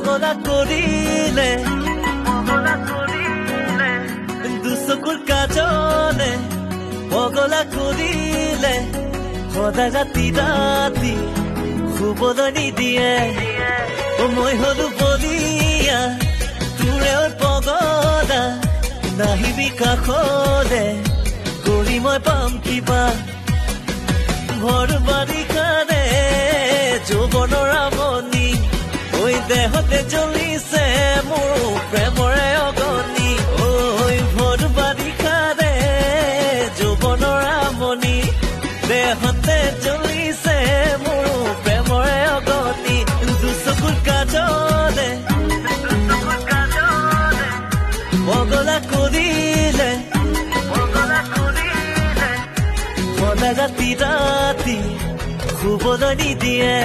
পগলা কৰিলে দুচকুৰ কাজলে পগলা কৰিলে সদায় ৰাতি ৰাতি শুবলৈ নিদিয়ে মই হলো বলিয়া তোৰে পগলা নাহিবি কাষলে কৰি মই পাম কিবা ভৰ বাৰিষাৰে যৌৱনৰ আমনি ঐ দেহতে জ্বলিছে মোৰ প্ৰেমৰে অগনি ঐ ভৰ বাৰিষাৰে যৌৱনৰ আমনি দেহতে জ্বলিছে মোৰ প্ৰেমৰে অগনি দুচকুৰ কাজলে পগলা কৰিলে সদায় ৰাতি ৰাতি শুবলৈ নিদিয়ে